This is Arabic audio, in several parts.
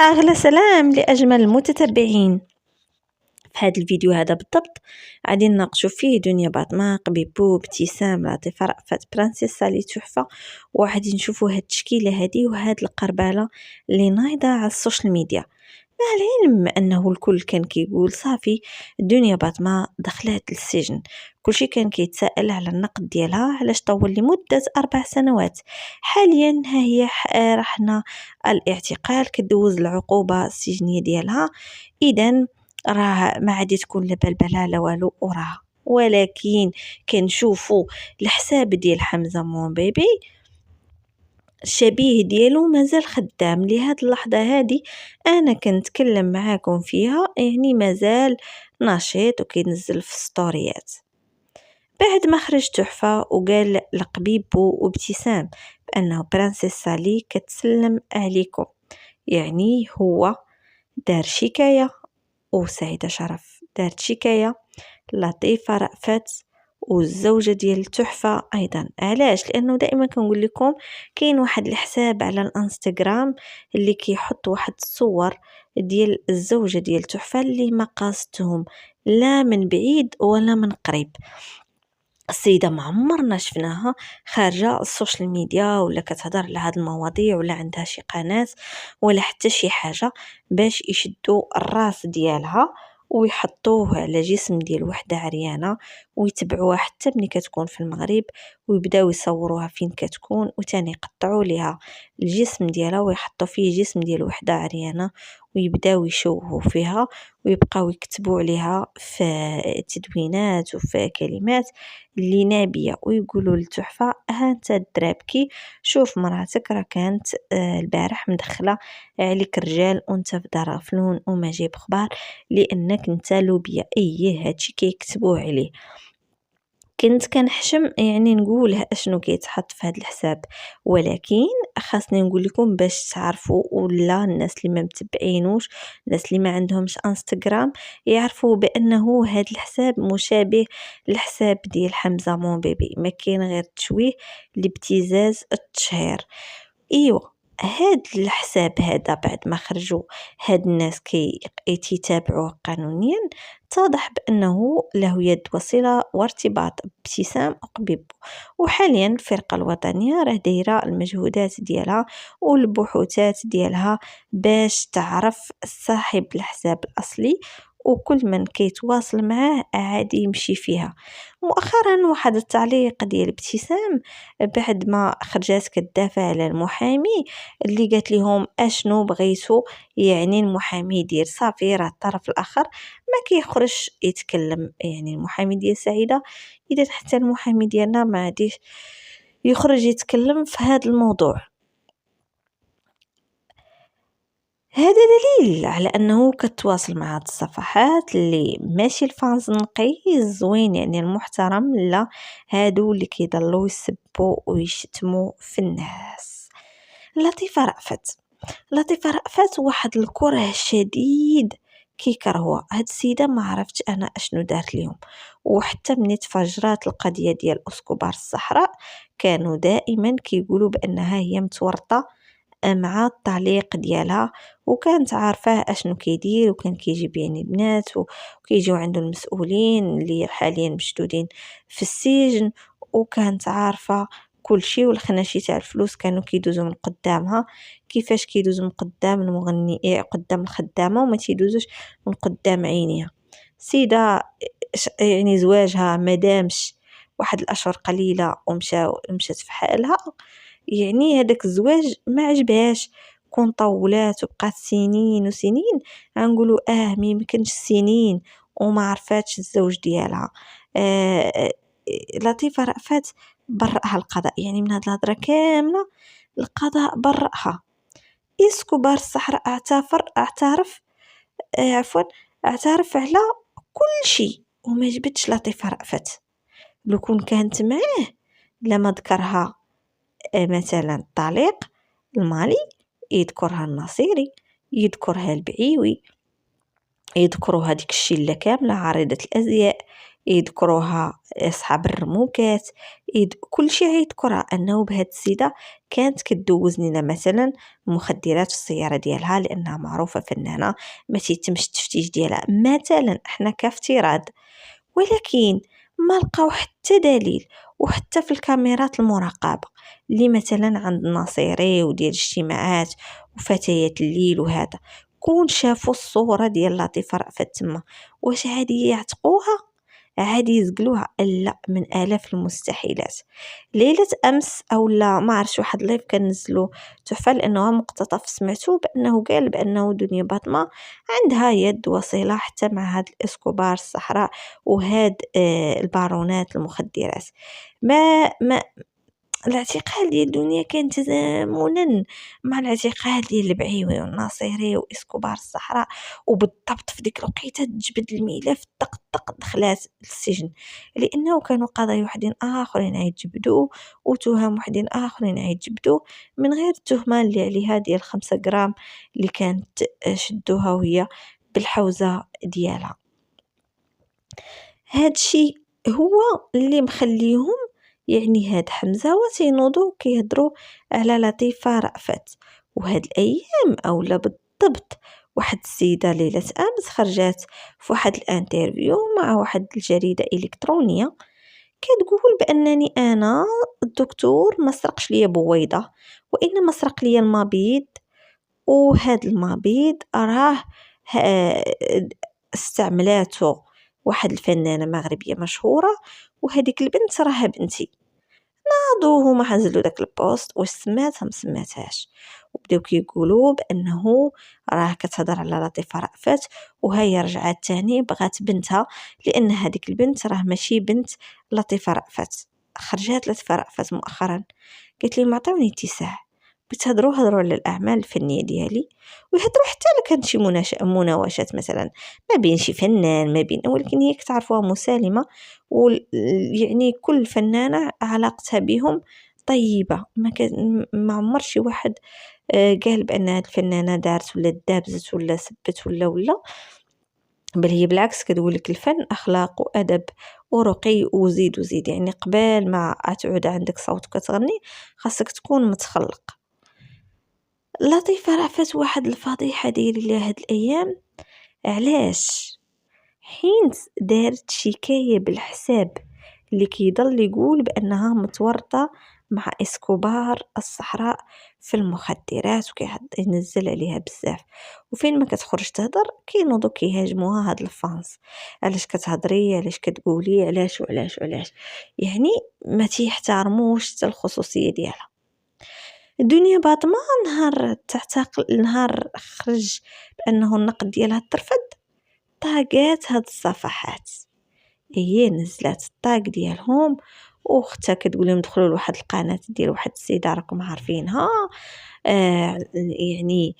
أغلى سلام لأجمل المتتبعين. في هذا الفيديو هذا بالضبط غادي نناقشوا فيه دنيا باطماق، بيبو، ابتسام، لطيفة، رأفت، برانسيس سالي، تحفة. وغادي نشوفوا هاد التشكيلة هذه وهاد القربالة اللي نايضة على السوشيال ميديا، مع العلم أنه الكل كان كيقول صافي دنيا باطمة دخلت للسجن. كلشي كان كيتساءل على النقد ديالها علاش طول لمدة 4 سنوات. حاليا ها هي رحنا الاعتقال، كدوز العقوبة السجنية ديالها. إذن راه ما عادي تكون لا بلبله لا والو وراها. ولكن كنشوفوا الحساب ديال حمزة مومبيبي الشبيه ديالو مازال خدام لهاد اللحظة هادي. انا كنتكلم معاكم فيها يعني مازال نشيط وكينزل في ستوريات. بعد ما خرج تحفة وقال لقبيبو وابتسام بانه برانسيس سالي كتسلم عليكم، يعني هو دار شكاية، وسعيدة شرف دارت شكاية، لطيفة رأفت والزوجة ديال تحفة أيضا. علاش؟ لأنه دائما كنقول لكم كاين واحد الحساب على الانستغرام اللي كيحط واحد الصور ديال الزوجة ديال تحفة اللي ما قاستهم لا من بعيد ولا من قريب. السيدة ما عمرنا شفناها خارجة السوشيال ميديا ولا كتهضر على هاد المواضيع ولا عندها شي قناة ولا حتى شي حاجة باش يشدوا الراس ديالها ويحطوه على جسم ديال وحده عريانة ويتبعوها حتى ملي كتكون في المغرب، ويبداو يصوروها فين كتكون وتاني يقطعوا ليها الجسم ديالها ويحطوا فيه جسم ديال وحده عريانة ويبداو يشوهوا فيها ويبقاو يكتبوا عليها في تدوينات وفي كلمات اللي نابية ويقولوا للتحفة ها انت الدرابكي، شوف مراتك راه كانت البارح مدخلة عليك رجال وانت في دار غفلون وما جايب خبار لانك انت لوبيا. ايه هادشي كيكتبوه عليه. كنت كنحشم يعني نقول اشنو كيتحط في هذا الحساب، ولكن خاصني نقول لكم باش تعرفوا، ولا الناس اللي ما متبعينوش، الناس اللي ما عندهمش انستغرام يعرفوا بانه هذا الحساب مشابه للحساب ديال حمزة مونبيبي، ما كاين غير تشويه لابتزاز التشهير. ايوه، هاد الحساب هذا بعد ما خرجوا هاد الناس يتابعوه قانونيا اتضح بأنه له يد وصلة وارتباط بابتسام وقبيب. وحاليا الفرقة الوطنية راه دايرة المجهودات ديالها والبحوثات ديالها باش تعرف صاحب الحساب الأصلي، وكل من كيتواصل معاه عادي يمشي فيها. مؤخرا واحد التعليق ديال ابتسام بعد ما خرجت كتدافع على المحامي اللي قالت لهم اشنو بغيتو، يعني المحامي يدير صافي راه الطرف الاخر ما كيخرج يتكلم. يعني المحامي ديال سعيدة اذا حتى المحامي ديالنا ما عاديش يخرج يتكلم في هذا الموضوع. هذا دليل على انه كتواصل مع هاد الصفحات اللي ماشي الفانز النقي الزوين يعني المحترم، لا هادو اللي كيضلوا يسبوا ويشتموا في الناس. لطيفة رأفت واحد الكره شديد كيكرهوها هاد السيدة، ما عرفتش انا اشنو دارت ليهم. وحتى من تفجرات القضية ديال اسكوبار الصحراء كانوا دائما كيقولوا بانها هي متورطة مع التعليق ديالها، وكانت عارفاه اشنو كيدير، وكان كيجيب يعني البنات وكيجيو عنده المسؤولين اللي حاليا مشدودين في السجن، وكانت عارفة كل شيء. والخناشي تاع الفلوس كانوا كيدوزوا من قدامها كيفاش كيدوزوا من قدام المغني قدام الخدامة وما تيدوزوش من قدام عينيها. سيدة يعني زواجها ما دامش واحد الاشهر قليلة ومشات في حالها، يعني هذاك الزواج ما عجبهاش. كون طولات وبقات سنين وسنين غنقولوا ما يمكنش سنين وما عرفاتش الزوج ديالها. آه لطيفة رأفت برأها القضاء، يعني من هاد الهضره كامله القضاء برأها. اسكوبار الصحراء اعترف على كل شيء وما جبتش لطيفة رأفت. لو كون كانت معاه لما ذكرها مثلا الطليق المالي، يذكرها النصيري، يذكرها البعيوي، يذكروا هذيك الشله كامله عارضه الازياء، يذكروها أصحاب الرموكات، كل شيء يذكرها أنه بهاد السيدة كانت كدوز لنا مثلا المخدرات في السيارة ديالها لأنها معروفة فنانة ما تيتمش التفتيش ديالها مثلا، احنا كافتراض. ولكن ما لقاو حتى دليل، وحتى في الكاميرات المراقبة اللي مثلا عند ناصيري وديال الاجتماعات وفتيات الليل وهذا، كون شافوا الصورة ديال لطيفة رأفت تما، واش عادي يعتقوها؟ عادي يزقلوها؟ لا، من آلاف المستحيلات. ليلة أمس أو لا ما عرفش، واحد لايف كنزلو تحفة لأنه مقتطف سمعتو بأنه قال بأنه دنيا باطمة عندها يد وصلة حتى مع هاد الإسكوبار الصحراء وهاد البارونات المخدرات. ما الاعتقال ديال الدنيا كان تزامنا مع الاعتقال ديال البعيوي والناصيري وإسكوبار الصحراء، وبالضبط في ديك الوقيته تجبد الملف طق دخلات السجن، لانه كانوا قضايا وحدين اخرين يتجبدوا وتهم وحدين اخرين يتجبدوا من غير التهمه اللي عليها ديال 5 غرام اللي كانت شدوها وهي بالحوزه ديالها. هادشي هو اللي مخليهم يعني هاد حمزة وتينوضوا كيهضروا على لطيفة رأفت. وهاد الأيام أولا بالضبط واحد السيدة ليلة أمس خرجت في واحد الانترفيو مع واحد الجريدة إلكترونية كتقول بأنني أنا الدكتور ما سرقش ليا بويضة، وإنما سرق ليا المبيض، وهاد المبيض راه استعملاته واحد الفنانة مغربية مشهورة، وهذيك البنت راها بنتي. ناضوا هما حنزلوا داك البوست واش سماتها مسماتهاش، وبداو كيقولوا بانه راه كتهضر على لطيفه رأفت وهي رجعت تاني بغات بنتها، لان هذيك البنت راه ماشي بنت لطيفه رأفت. خرجت لطيفه رأفت مؤخرا قالت لي معطوني اتساع، بتهضروا هضروا على الاعمال الفنيه ديالي، ويهضروا حتى لو كانت شي مناوشات مثلا ما بين شي فنان ما بين، ولكن هي كتعرفوها مسالمه، يعني كل فنانه علاقتها بهم طيبه، ما عمر شي واحد قال بان هاد الفنانه دارت ولا دابزت ولا سبت ولا، بل هي بالعكس كتقول لك الفن اخلاق وادب ورقي وزيد يعني قبل ما تعود عندك صوت كتغني خاصك تكون متخلق. لطيفه رأفت واحد الفضيحه داير ليها هاد الايام. علاش؟ حين دارت شكايه بالحساب اللي كيضل يقول بانها متورطه مع اسكوبار الصحراء في المخدرات وكينزل عليها بزاف، وفين ما كتخرج تهضر كينوضوا كيهاجموها هاد الفانس. علاش كتهضري؟ علاش كتقولي؟ علاش وعلاش وعلاش؟ يعني ما تيحترموش حتى الخصوصيه ديالها. الدنيا باطمه نهار تعتقل، نهار خرج بانه النقد ديالها ترفض، طاقات هاد الصفحات هي نزلات الطاق ديالهم، واختها كتقول لهم دخلوا لواحد القناه ديال واحد السيده راكم عارفينها، يعني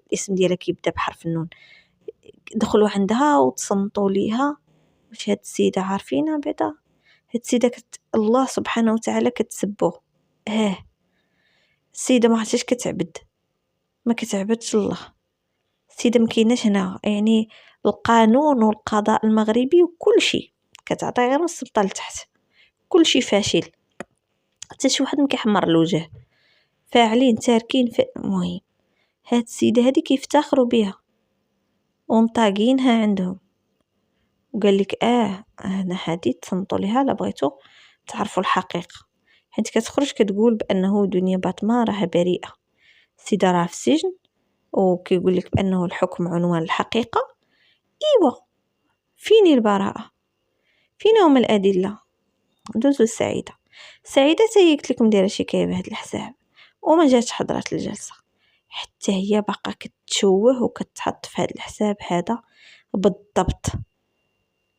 الاسم ديالها كيبدا بحرف النون، دخلوا عندها وتصنتوا ليها. واش هاد السيده عارفينها بعدا؟ هاد السيده الله سبحانه وتعالى كتسبوه. السيده ما عرفتش كتعبد، ما كتعبدش الله. السيده مكيناش هنا، يعني القانون والقضاء المغربي وكل شيء كتعطي غير السلطه لتحت، كل شيء فاشل، حتى شي واحد مكيحمر الوجه، فاعلين تاركين في المهم. هاد السيده هادي كيفتخروا بها ومطاقينها عندهم، وقال لك انا هادي تصنتوا ليها لا بغيتو تعرفوا الحقيقه، حيت كتخرج كتقول بانه دنيا باطمه راها بريئه، السيده راه في السجن وكيقول لك بانه الحكم عنوان الحقيقه. ايوا فين البراءه؟ فين هما الادله؟ دوزو السعيده. سعيده هي قلت لكم دايره شكايه بهذا الحساب وما جاتش حضرت الجلسه، حتى هي باقا كتشوه وكتحط في هذا الحساب هذا بالضبط.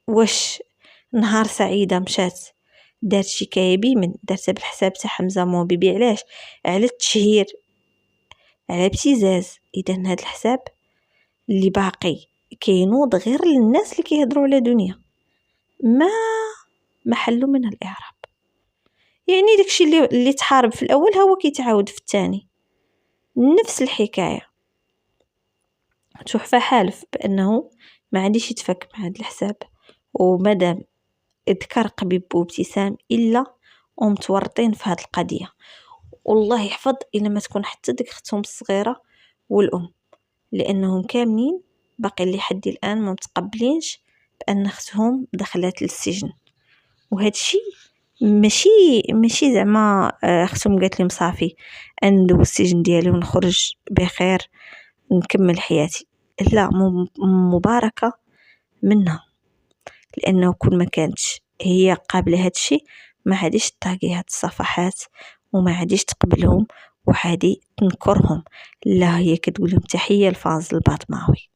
واش نهار سعيده مشات دارت شكايه بمن دارتها بالحساب تاع حمزه موبيبي؟ علاش؟ على التشهير، على ابتزاز. اذا هذا الحساب اللي باقي كينوض غير للناس اللي كيهضروا على دنيا ما محله من الاعراب. يعني داكشي اللي تحارب في الاول هو كيتعاود في الثاني، نفس الحكايه. تحفه حالف بانه ما عنديش يتفك مع هذا الحساب ومادام ذكر قبيب وابتسام إلا ومتورطين في هاد القضية. والله يحفظ إلا ما تكون حتى ديك ختهم الصغيرة والأم، لأنهم كاملين باقي لحد الآن ما متقبلينش بأن اختهم دخلت للسجن. وهذا الشيء ماشي زعما اختهم قالت لي صافي ندوز السجن ديالي ونخرج بخير نكمل حياتي، لا، مباركة منها، لأنه كل ما كانتش هي قابلة هاد الشيء ما عادش تطاقي هاد الصفحات وما عادش تقبلهم وعادي تنكرهم. لا، هي كتقول لهم تحية لفازل الباطماوي.